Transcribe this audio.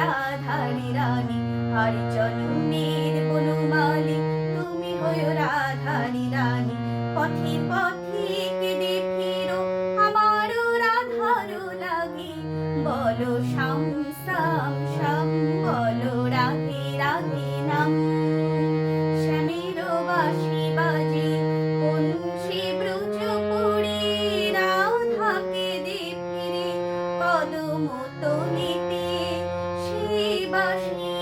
রাধারি রানী, আর জনমের বনমালী তুমি হয়ে রাধারি রানী। পথির পথিক কেঁদে ফিরো আমারও রাধারও লাগি, বলো শ্যাম শ্যাম শ্যাম, বলো রাধে রাধে নাম। শ্যামের বাঁশি বাজে কোন সে ব্রজপুরে, রাধাকে দে ফিরে কদম তলিতে, সে বাঁশি